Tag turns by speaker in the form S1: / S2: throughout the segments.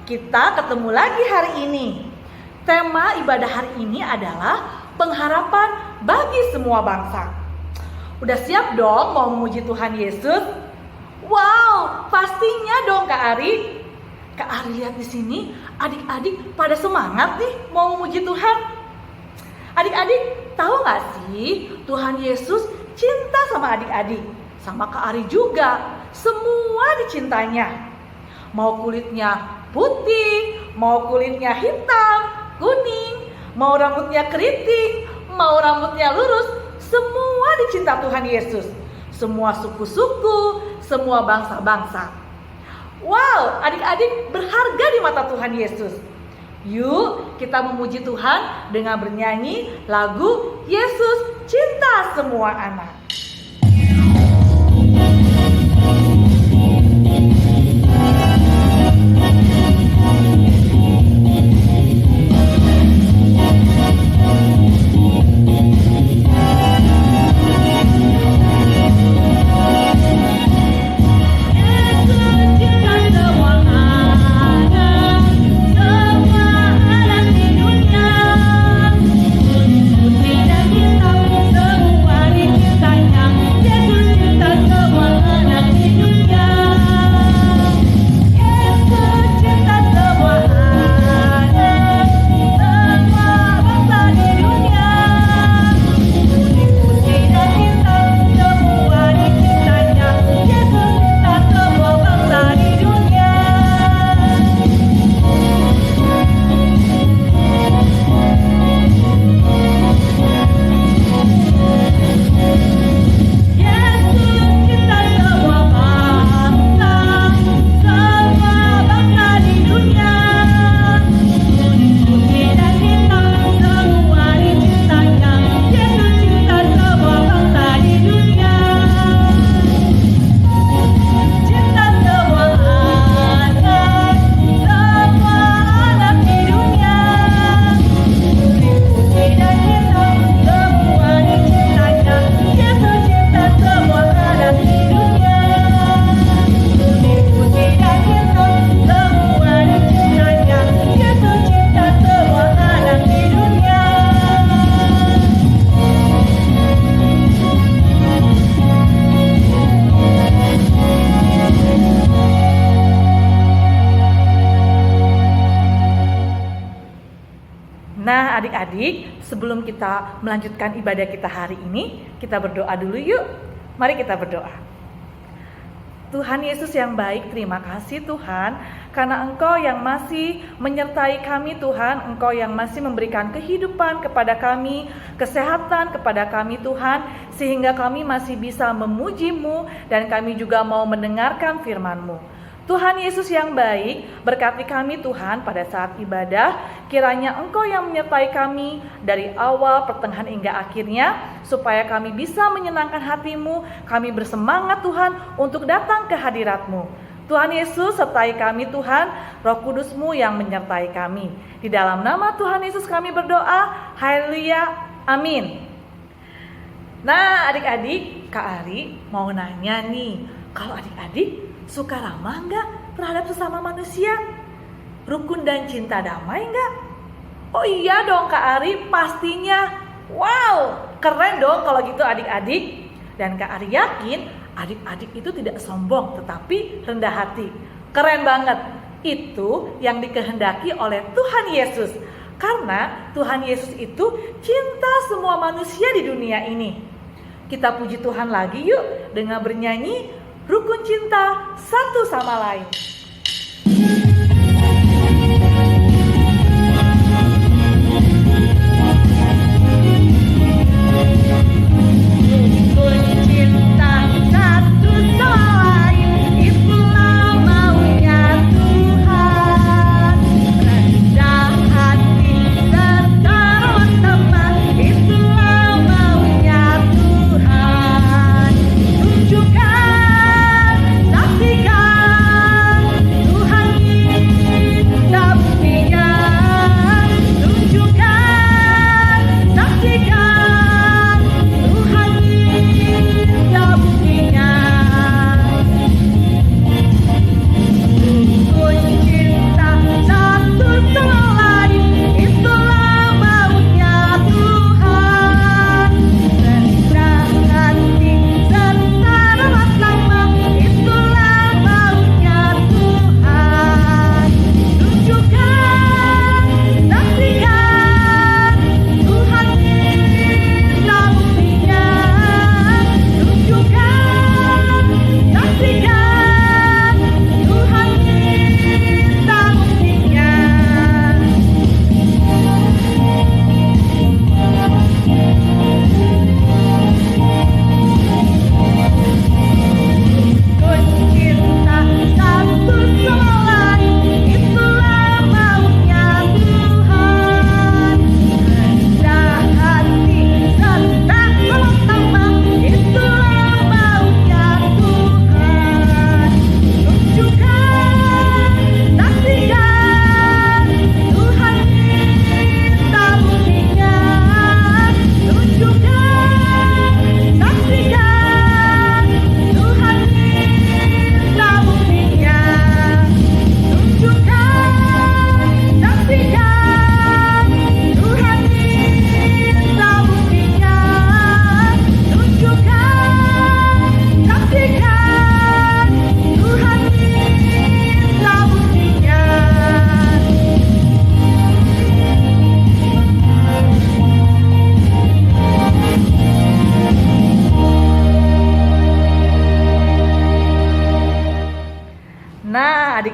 S1: kita ketemu lagi hari ini. Tema ibadah hari ini adalah pengharapan bagi semua bangsa. Udah siap dong mau memuji Tuhan Yesus? Wow, pastinya dong Kak Ari. Kak Ari lihat di sini, adik-adik pada semangat nih mau memuji Tuhan. Adik-adik tahu nggak sih Tuhan Yesus cinta sama adik-adik, sama Kak Ari juga. Semua dicintanya. Mau kulitnya putih, mau kulitnya hitam, kuning, mau rambutnya keriting, mau rambutnya lurus, semua dicinta Tuhan Yesus. Semua suku-suku, semua bangsa-bangsa. Wow, adik-adik berharga di mata Tuhan Yesus. Yuk kita memuji Tuhan dengan bernyanyi lagu Yesus Cinta Semua Anak. Nah adik-adik, sebelum kita melanjutkan ibadah kita hari ini, kita berdoa dulu yuk. Mari kita berdoa. Tuhan Yesus yang baik, terima kasih Tuhan, karena Engkau yang masih menyertai kami Tuhan, Engkau yang masih memberikan kehidupan kepada kami, kesehatan kepada kami Tuhan, sehingga kami masih bisa memuji-Mu dan kami juga mau mendengarkan firman-Mu. Tuhan Yesus yang baik, berkati kami Tuhan pada saat ibadah, kiranya Engkau yang menyertai kami dari awal, pertengahan hingga akhirnya, supaya kami bisa menyenangkan hati-Mu, kami bersemangat Tuhan untuk datang ke hadirat-Mu. Tuhan Yesus sertai kami Tuhan, Roh Kudus-Mu yang menyertai kami. Di dalam nama Tuhan Yesus kami berdoa, haleluya, amin. Nah adik-adik, Kak Ari mau nanya nih, kalau adik-adik suka ramah enggak terhadap sesama manusia? Rukun dan cinta damai enggak? Oh iya dong Kak Ari, pastinya. Wow, keren dong kalau gitu adik-adik. Dan Kak Ari yakin adik-adik itu tidak sombong tetapi rendah hati. Keren banget. Itu yang dikehendaki oleh Tuhan Yesus. Karena Tuhan Yesus itu cinta semua manusia di dunia ini. Kita puji Tuhan lagi yuk dengan bernyanyi Rukun Cinta Satu Sama Lain.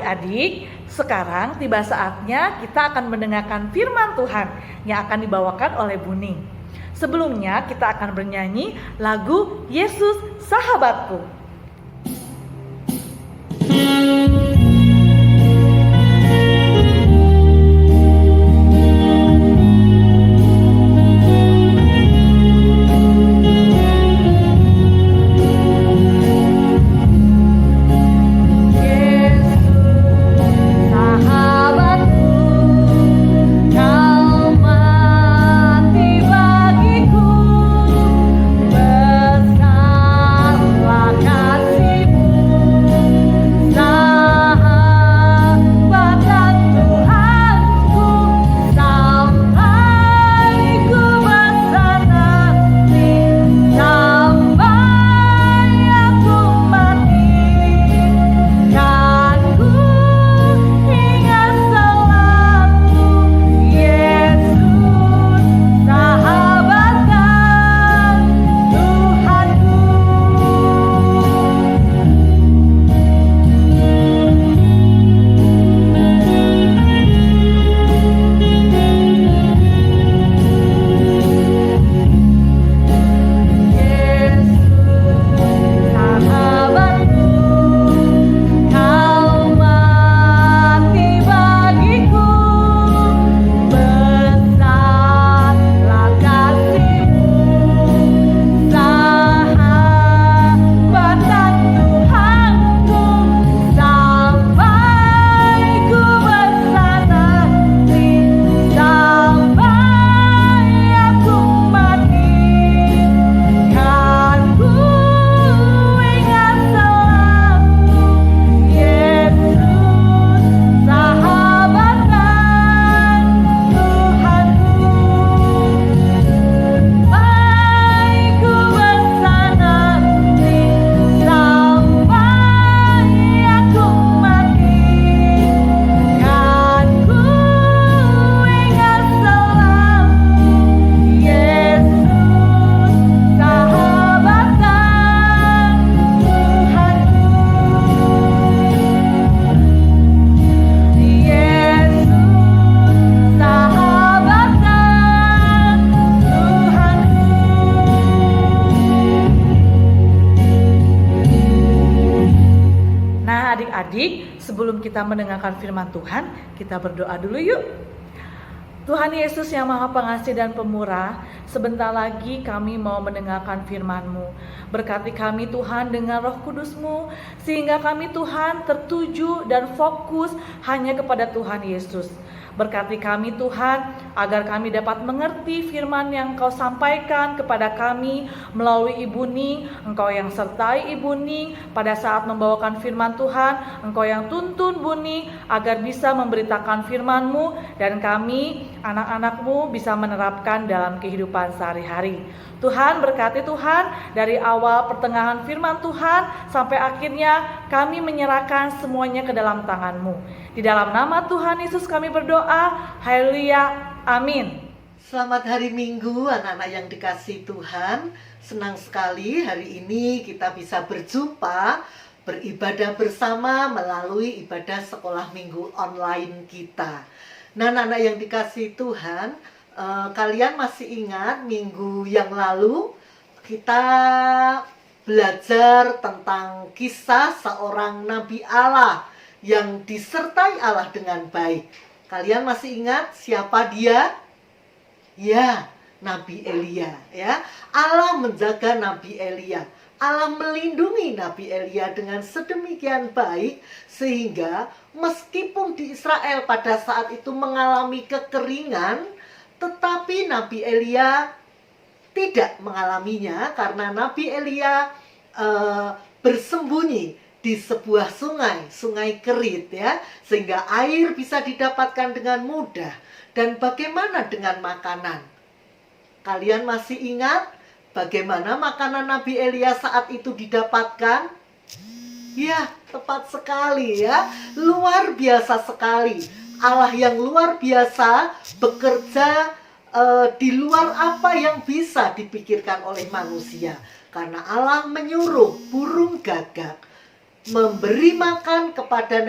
S1: adik-adik, sekarang tiba saatnya kita akan mendengarkan firman Tuhan yang akan dibawakan oleh Buning. Sebelumnya kita akan bernyanyi lagu Yesus Sahabatku. Adik-adik, sebelum kita mendengarkan firman Tuhan, kita berdoa dulu yuk. Tuhan Yesus yang Maha Pengasih dan Pemurah, sebentar lagi kami mau mendengarkan firman-Mu. Berkati kami Tuhan dengan Roh Kudus-Mu, sehingga kami Tuhan tertuju dan fokus hanya kepada Tuhan Yesus. Berkati kami Tuhan, agar kami dapat mengerti firman yang Engkau sampaikan kepada kami melalui Ibu Ning. Engkau yang sertai Ibu Ning pada saat membawakan firman Tuhan. Engkau yang tuntun Bu Ning agar bisa memberitakan firman-Mu, dan kami anak-anak-Mu bisa menerapkan dalam kehidupan sehari-hari. Tuhan, berkati Tuhan dari awal pertengahan firman Tuhan sampai akhirnya kami menyerahkan semuanya ke dalam tangan-Mu. Di dalam nama Tuhan Yesus kami berdoa. Haleluya. Amin.
S2: Selamat hari Minggu anak-anak yang dikasihi Tuhan. Senang sekali hari ini kita bisa berjumpa, beribadah bersama melalui ibadah sekolah minggu online kita. Nah, anak-anak yang dikasihi Tuhan, kalian masih ingat minggu yang lalu kita belajar tentang kisah seorang Nabi Allah yang disertai Allah dengan baik. Kalian masih ingat siapa dia? Ya, Nabi Elia, ya. Allah menjaga Nabi Elia. Allah melindungi Nabi Elia dengan sedemikian baik sehingga meskipun di Israel pada saat itu mengalami kekeringan, tetapi Nabi Elia tidak mengalaminya karena Nabi Elia bersembunyi di sebuah sungai Kerit, ya, sehingga air bisa didapatkan dengan mudah. Dan bagaimana dengan makanan? Kalian masih ingat bagaimana makanan Nabi Elia saat itu didapatkan? Ya, tepat sekali, ya, luar biasa sekali. Allah yang luar biasa bekerja di luar apa yang bisa dipikirkan oleh manusia, karena Allah menyuruh burung gagak memberi makan kepada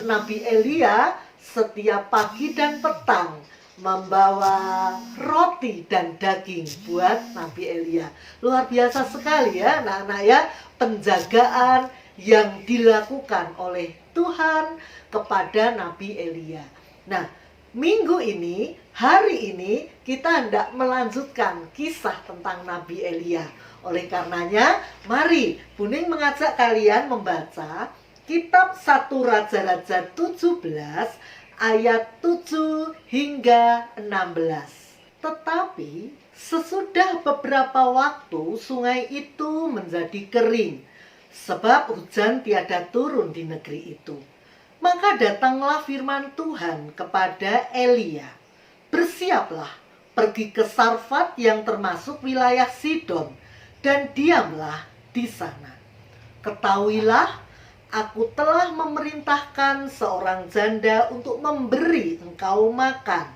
S2: Nabi Elia setiap pagi dan petang, membawa roti dan daging buat Nabi Elia. Luar biasa sekali ya anak-anak ya, penjagaan yang dilakukan oleh Tuhan kepada Nabi Elia. Nah, minggu ini, hari ini kita hendak melanjutkan kisah tentang Nabi Elia. Oleh karenanya, mari Buning mengajak kalian membaca kitab 1 Raja-Raja 17 ayat 7 hingga 16. Tetapi sesudah beberapa waktu sungai itu menjadi kering, sebab hujan tiada turun di negeri itu. Maka datanglah firman Tuhan kepada Elia, "Bersiaplah, pergi ke Sarfat yang termasuk wilayah Sidon, dan diamlah di sana. Ketahuilah, aku telah memerintahkan seorang janda untuk memberi engkau makan."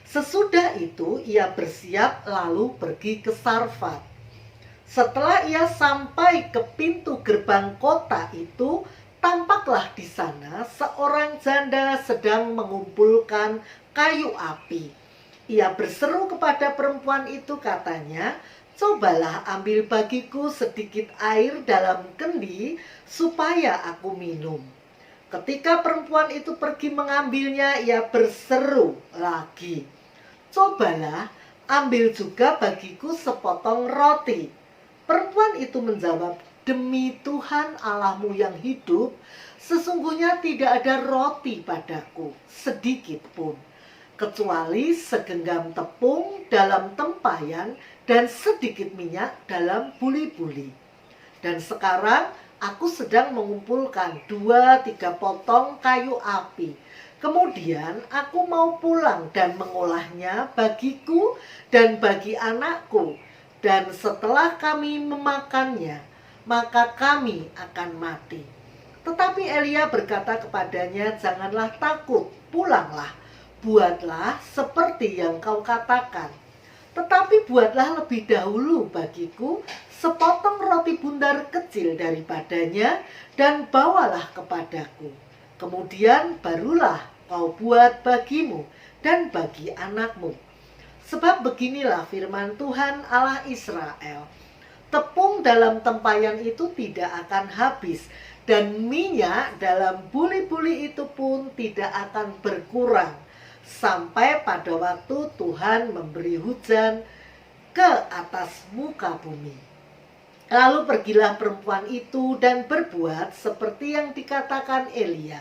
S2: Sesudah itu ia bersiap lalu pergi ke Sarfat. Setelah ia sampai ke pintu gerbang kota itu, tampaklah di sana seorang janda sedang mengumpulkan kayu api. Ia berseru kepada perempuan itu, katanya, "Cobalah ambil bagiku sedikit air dalam kendi supaya aku minum." Ketika perempuan itu pergi mengambilnya, ia berseru lagi, "Cobalah ambil juga bagiku sepotong roti." Perempuan itu menjawab, "Demi Tuhan Allahmu yang hidup, sesungguhnya tidak ada roti padaku sedikit pun, kecuali segenggam tepung dalam tempayan dan sedikit minyak dalam buli-buli. Dan sekarang aku sedang mengumpulkan 2-3 potong kayu api. Kemudian aku mau pulang dan mengolahnya bagiku dan bagi anakku. Dan setelah kami memakannya, maka kami akan mati." Tetapi Elia berkata kepadanya, "Janganlah takut, pulanglah, buatlah seperti yang kau katakan. Tetapi buatlah lebih dahulu bagiku sepotong roti bundar kecil daripadanya dan bawalah kepadaku. Kemudian barulah kau buat bagimu dan bagi anakmu. Sebab beginilah firman Tuhan Allah Israel, tepung dalam tempayan itu tidak akan habis, dan minyak dalam buli-buli itu pun tidak akan berkurang, sampai pada waktu Tuhan memberi hujan ke atas muka bumi." Lalu pergilah perempuan itu dan berbuat seperti yang dikatakan Elia.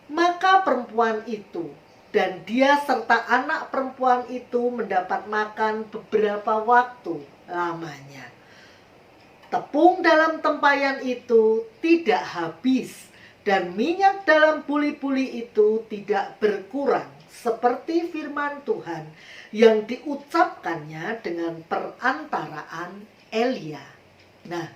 S2: Maka perempuan itu dan dia serta anak perempuan itu mendapat makan beberapa waktu lamanya. Tepung dalam tempayan itu tidak habis, dan minyak dalam buli-buli itu tidak berkurang, seperti firman Tuhan yang diucapkannya dengan perantaraan Elia. Nah,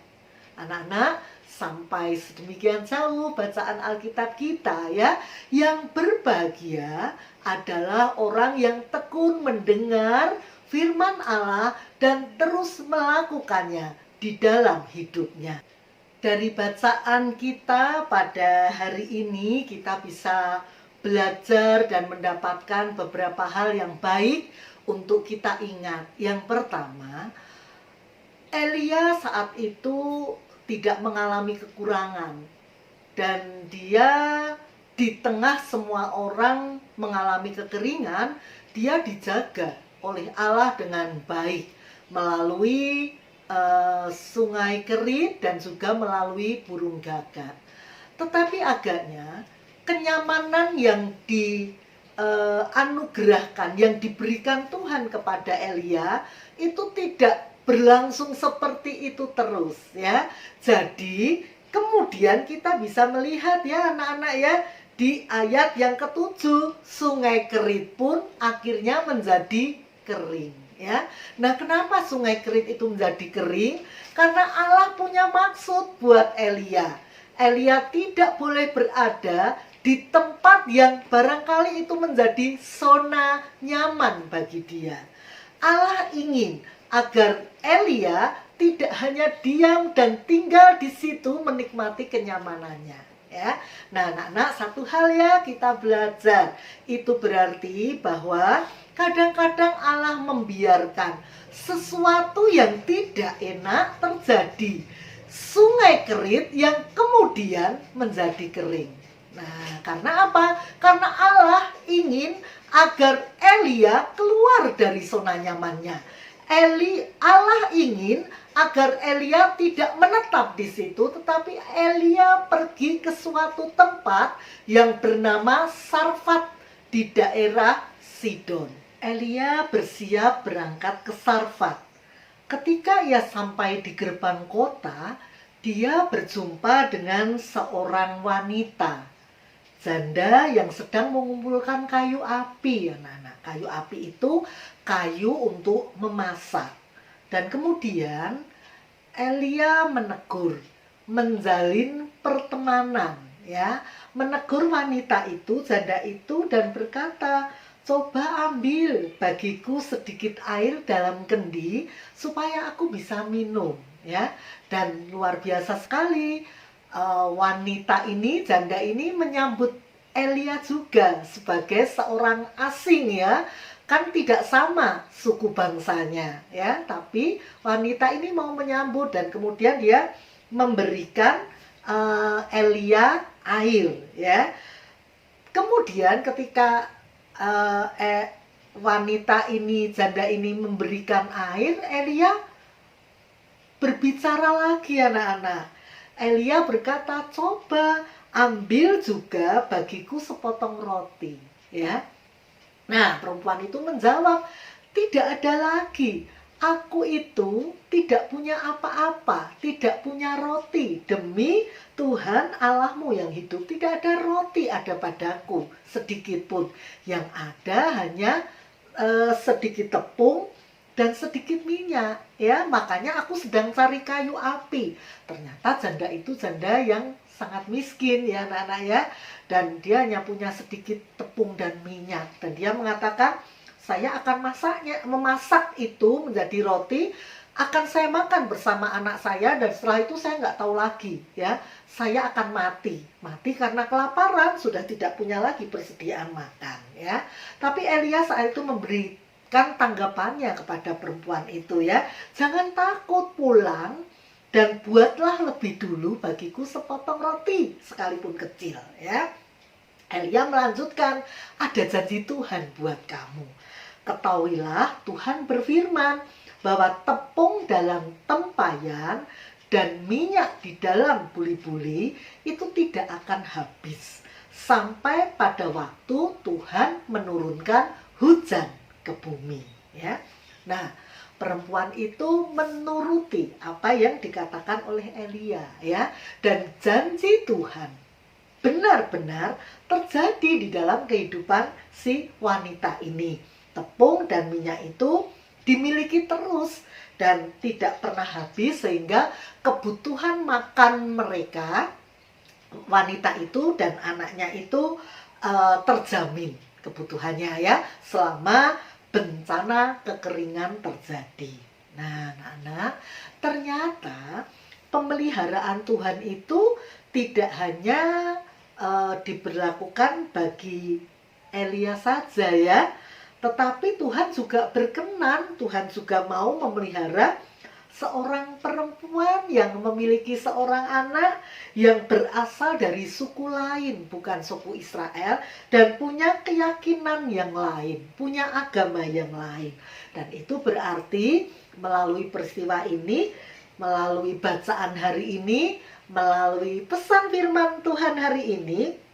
S2: anak-anak, sampai sedemikian jauh bacaan Alkitab kita ya. Yang berbahagia adalah orang yang tekun mendengar firman Allah dan terus melakukannya di dalam hidupnya. Dari bacaan kita pada hari ini, kita bisa belajar dan mendapatkan beberapa hal yang baik untuk kita ingat. Yang pertama, Elia saat itu tidak mengalami kekurangan, dan dia di tengah semua orang mengalami kekeringan, dia dijaga oleh Allah dengan baik melalui sungai Kerit dan juga melalui burung gagak. Tetapi agaknya kenyamanan yang dianugerahkan, yang diberikan Tuhan kepada Elia itu tidak berlangsung seperti itu terus ya. Jadi kemudian kita bisa melihat ya anak-anak ya, di ayat yang ke-7 sungai Kerit pun akhirnya menjadi kering ya. Nah, kenapa sungai Kerit itu menjadi kering? Karena Allah punya maksud buat Elia. Elia tidak boleh berada di tempat yang barangkali itu menjadi zona nyaman bagi dia. Allah ingin agar Elia tidak hanya diam dan tinggal di situ menikmati kenyamanannya. Ya, nah anak-anak, satu hal ya kita belajar, itu berarti bahwa kadang-kadang Allah membiarkan sesuatu yang tidak enak terjadi. Sungai Kerit yang kemudian menjadi kering. Nah, karena apa? Karena Allah ingin agar Elia keluar dari zona nyamannya. Allah ingin agar Elia tidak menetap di situ, tetapi Elia pergi ke suatu tempat yang bernama Sarfat di daerah Sidon. Elia bersiap berangkat ke Sarfat. Ketika ia sampai di gerbang kota, dia berjumpa dengan seorang wanita, janda yang sedang mengumpulkan kayu api. Anak-anak, kayu api itu kayu untuk memasak. Dan kemudian Elia menegur, menjalin pertemanan, ya, menegur wanita itu, janda itu, dan berkata, coba ambil bagiku sedikit air dalam kendi supaya aku bisa minum, ya. Dan luar biasa sekali, wanita ini, janda ini menyambut Elia juga sebagai seorang asing, ya. Kan tidak sama suku bangsanya, ya, tapi wanita ini mau menyambut dan kemudian dia memberikan Elia air, ya. Kemudian ketika wanita ini, janda ini memberikan air, Elia berbicara lagi, anak-anak. Elia berkata, coba ambil juga bagiku sepotong roti, ya. Nah, perempuan itu menjawab, tidak ada lagi. Aku itu tidak punya apa-apa, tidak punya roti. Demi Tuhan Allahmu yang hidup, tidak ada roti ada padaku sedikit pun. Yang ada hanya sedikit tepung dan sedikit minyak, ya. Makanya aku sedang cari kayu api. Ternyata janda itu janda yang sangat miskin, ya anak-anak, ya. Dan dia hanya punya sedikit tepung dan minyak. Dan dia mengatakan, saya akan memasak itu menjadi roti, akan saya makan bersama anak saya, dan setelah itu saya nggak tahu lagi, ya. Saya akan mati karena kelaparan, sudah tidak punya lagi persediaan makan, ya. Tapi Elia saat itu memberikan tanggapannya kepada perempuan itu, ya. Jangan takut, pulang dan buatlah lebih dulu bagiku sepotong roti sekalipun kecil, ya. Elia melanjutkan, ada janji Tuhan buat kamu. Ketahuilah Tuhan berfirman bahwa tepung dalam tempayan dan minyak di dalam buli-buli itu tidak akan habis sampai pada waktu Tuhan menurunkan hujan ke bumi, ya. Nah, perempuan itu menuruti apa yang dikatakan oleh Elia, ya, dan janji Tuhan benar-benar terjadi di dalam kehidupan si wanita ini. Tepung dan minyak itu dimiliki terus dan tidak pernah habis, sehingga kebutuhan makan mereka, wanita itu dan anaknya itu terjamin kebutuhannya, ya, selama bencana kekeringan terjadi. Nah, anak-anak, ternyata pemeliharaan Tuhan itu tidak hanya diberlakukan bagi Elia saja, ya, tetapi Tuhan juga berkenan, Tuhan juga mau memelihara seorang perempuan yang memiliki seorang anak yang berasal dari suku lain, bukan suku Israel, dan punya keyakinan yang lain, punya agama yang lain. Dan itu berarti melalui peristiwa ini, melalui bacaan hari ini, melalui pesan firman Tuhan hari ini,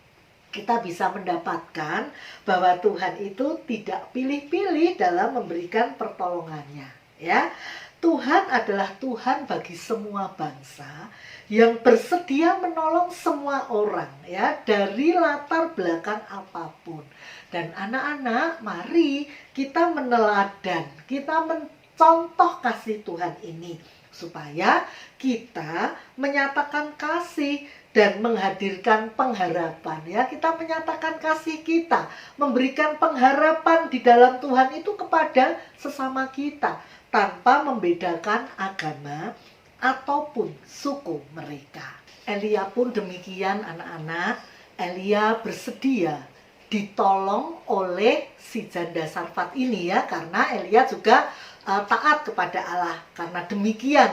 S2: kita bisa mendapatkan bahwa Tuhan itu tidak pilih-pilih dalam memberikan pertolongannya, ya. Tuhan adalah Tuhan bagi semua bangsa yang bersedia menolong semua orang, ya, dari latar belakang apapun. Dan anak-anak, mari kita meneladan, kita mencontoh kasih Tuhan ini, supaya kita menyatakan kasih dan menghadirkan pengharapan. Ya, kita menyatakan kasih kita, memberikan pengharapan di dalam Tuhan itu kepada sesama kita tanpa membedakan agama ataupun suku mereka. Elia pun demikian anak-anak. Elia bersedia ditolong oleh si janda Sarfat ini ya, karena Elia juga taat kepada Allah. Karena demikian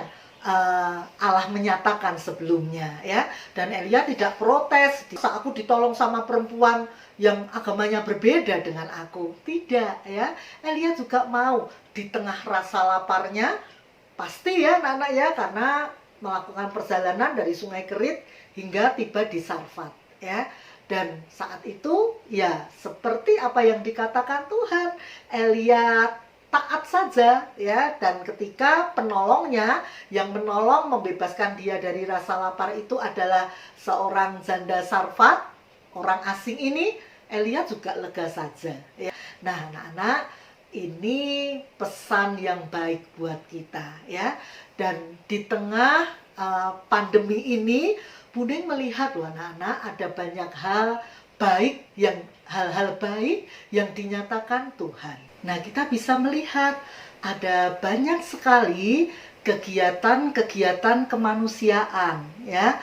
S2: Allah menyatakan sebelumnya ya, dan Elia tidak protes, aku ditolong sama perempuan yang agamanya berbeda dengan aku. Tidak ya, Elia juga mau di tengah rasa laparnya, pasti ya anak-anak ya, karena melakukan perjalanan dari Sungai Kerit hingga tiba di Sarfat ya. Dan saat itu ya seperti apa yang dikatakan Tuhan, Elia taat saja ya, dan ketika penolongnya yang menolong membebaskan dia dari rasa lapar itu adalah seorang janda Sarfat, orang asing ini, Elia juga lega saja ya. Nah anak-anak, ini pesan yang baik buat kita ya. Dan di tengah pandemi ini, Buning melihat loh anak-anak, ada banyak hal baik yang dinyatakan Tuhan. Nah, kita bisa melihat ada banyak sekali kegiatan-kegiatan kemanusiaan ya,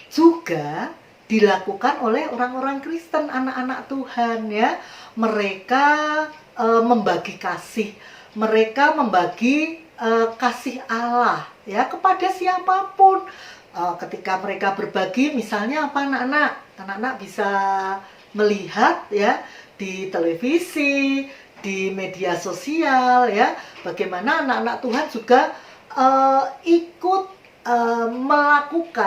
S2: juga dilakukan oleh orang-orang Kristen, anak-anak Tuhan ya. Mereka membagi kasih, mereka membagi kasih Allah ya kepada siapapun. Ketika mereka berbagi, misalnya apa anak-anak? Anak-anak bisa melihat ya di televisi, di media sosial ya, bagaimana anak-anak Tuhan juga ikut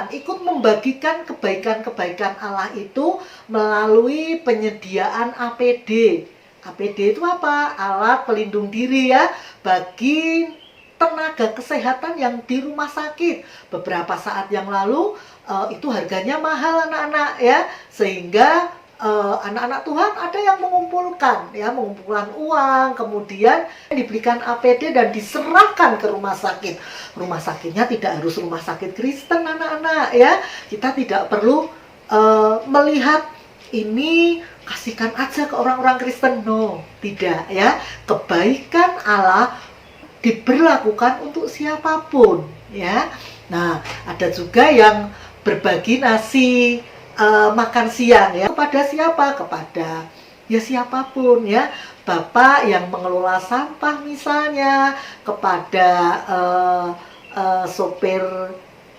S2: ikut membagikan kebaikan-kebaikan Allah itu melalui penyediaan APD. APD itu apa? Alat pelindung diri ya, bagi tenaga kesehatan yang di rumah sakit. Beberapa saat yang lalu itu harganya mahal anak-anak ya, sehingga anak-anak Tuhan ada yang mengumpulkan uang, kemudian diberikan APD dan diserahkan ke rumah sakit. Rumah sakitnya tidak harus rumah sakit Kristen anak-anak ya. Kita tidak perlu melihat ini kasihkan aja ke orang-orang Kristen, no, tidak ya. Kebaikan Allah diberlakukan untuk siapapun ya. Nah, ada juga yang berbagi nasi makan siang ya kepada siapa? Kepada ya siapapun ya. Bapak yang mengelola sampah misalnya, kepada sopir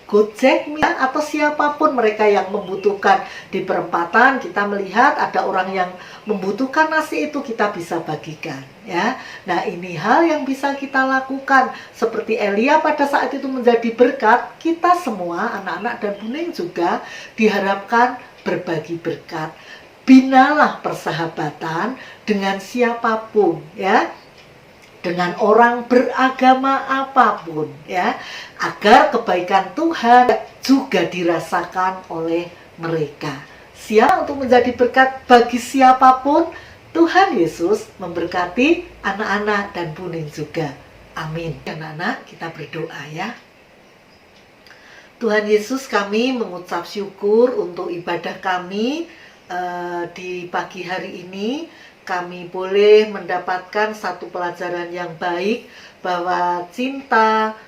S2: Gojek ya, atau siapapun mereka yang membutuhkan. Di perempatan kita melihat ada orang yang membutuhkan nasi, itu kita bisa bagikan ya. Nah, ini hal yang bisa kita lakukan. Seperti Elia pada saat itu menjadi berkat, kita semua anak-anak dan Buning juga diharapkan berbagi berkat. Binalah persahabatan dengan siapapun ya, dengan orang beragama apapun ya, agar kebaikan Tuhan juga dirasakan oleh mereka. Siap untuk menjadi berkat bagi siapapun. Tuhan Yesus memberkati anak-anak dan Buning juga. Amin. Anak-anak, kita berdoa ya. Tuhan Yesus, kami mengucap syukur untuk ibadah kami di pagi hari ini. Kami boleh mendapatkan satu pelajaran yang baik, bahwa cinta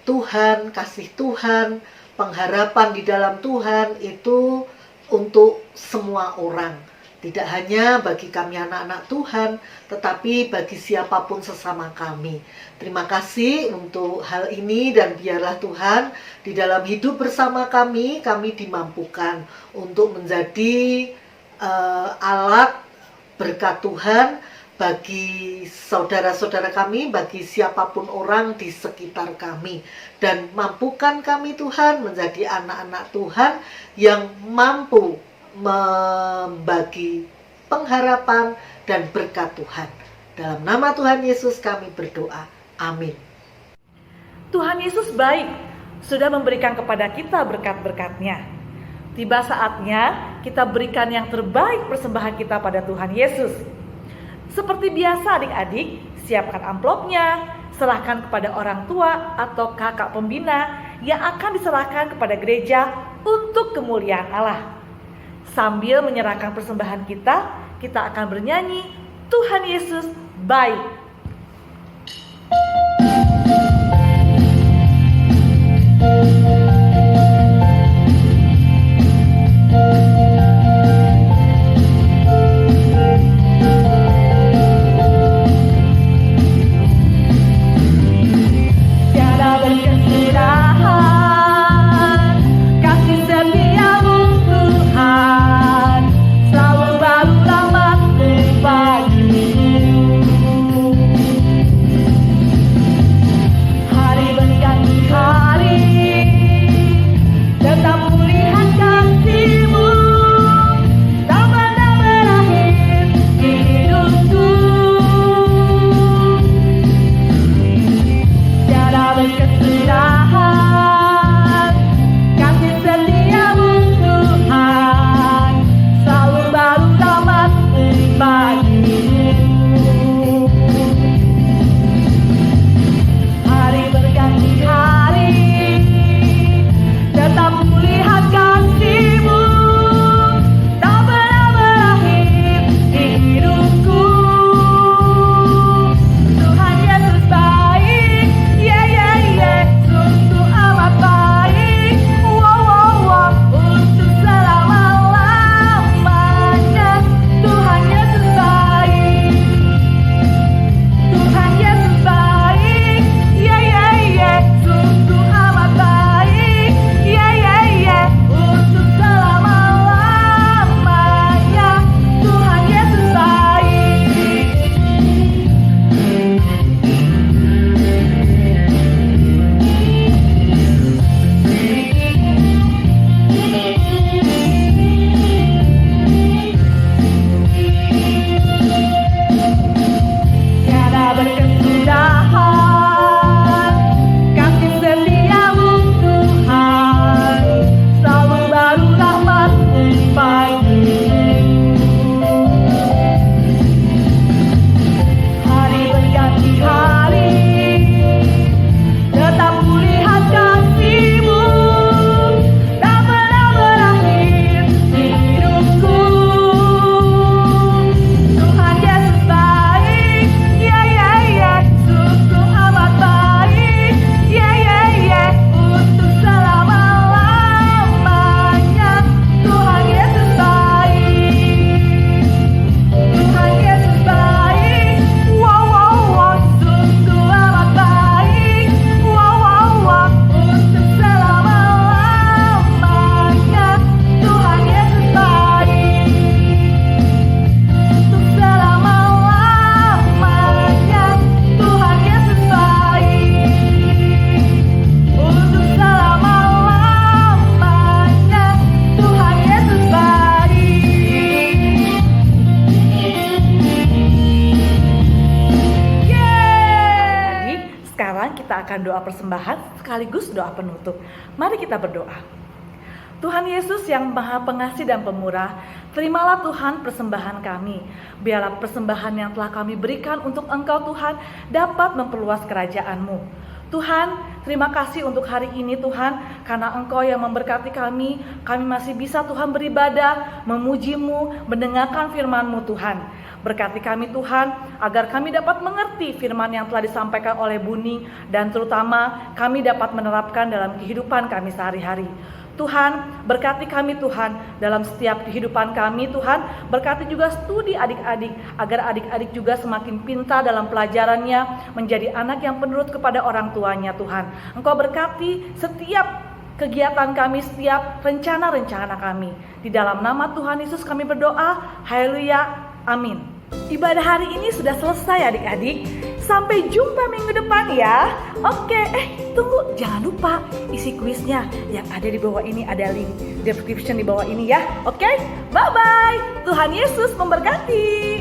S2: Tuhan, kasih Tuhan, pengharapan di dalam Tuhan itu untuk semua orang. Tidak hanya bagi kami anak-anak Tuhan, tetapi bagi siapapun sesama kami. Terima kasih untuk hal ini, dan biarlah Tuhan di dalam hidup bersama kami dimampukan untuk menjadi alat berkat Tuhan bagi saudara-saudara kami, bagi siapapun orang di sekitar kami. Dan mampukan kami Tuhan menjadi anak-anak Tuhan yang mampu membagi pengharapan dan berkat Tuhan. Dalam nama Tuhan Yesus kami berdoa. Amin.
S1: Tuhan Yesus baik, sudah memberikan kepada kita berkat-berkat-Nya. Tiba saatnya kita berikan yang terbaik persembahan kita pada Tuhan Yesus. Seperti biasa adik-adik, siapkan amplopnya, serahkan kepada orang tua atau kakak pembina yang akan diserahkan kepada gereja untuk kemuliaan Allah. Sambil menyerahkan persembahan kita, kita akan bernyanyi, Tuhan Yesus baik. Kita akan doa persembahan sekaligus doa penutup. Mari kita berdoa. Tuhan Yesus yang Maha Pengasih dan Pemurah, terimalah Tuhan persembahan kami. Biarlah persembahan yang telah kami berikan untuk Engkau Tuhan dapat memperluas kerajaan-Mu. Tuhan, terima kasih untuk hari ini Tuhan, karena Engkau yang memberkati kami masih bisa Tuhan beribadah, memuji-Mu, mendengarkan firman-Mu Tuhan. Berkati kami Tuhan, agar kami dapat mengerti firman yang telah disampaikan oleh Buni, dan terutama kami dapat menerapkan dalam kehidupan kami sehari-hari. Tuhan, berkati kami Tuhan dalam setiap kehidupan kami Tuhan. Berkati juga studi adik-adik, agar adik-adik juga semakin pintar dalam pelajarannya, menjadi anak yang penurut kepada orang tuanya Tuhan. Engkau berkati setiap kegiatan kami, setiap rencana-rencana kami. Di dalam nama Tuhan Yesus kami berdoa, haleluya, amin. Ibadah hari ini sudah selesai adik-adik. Sampai jumpa minggu depan ya. Oke, tunggu, jangan lupa isi kuisnya yang ada di bawah ini, ada link description di bawah ini ya. Oke, bye-bye. Tuhan Yesus memberkati.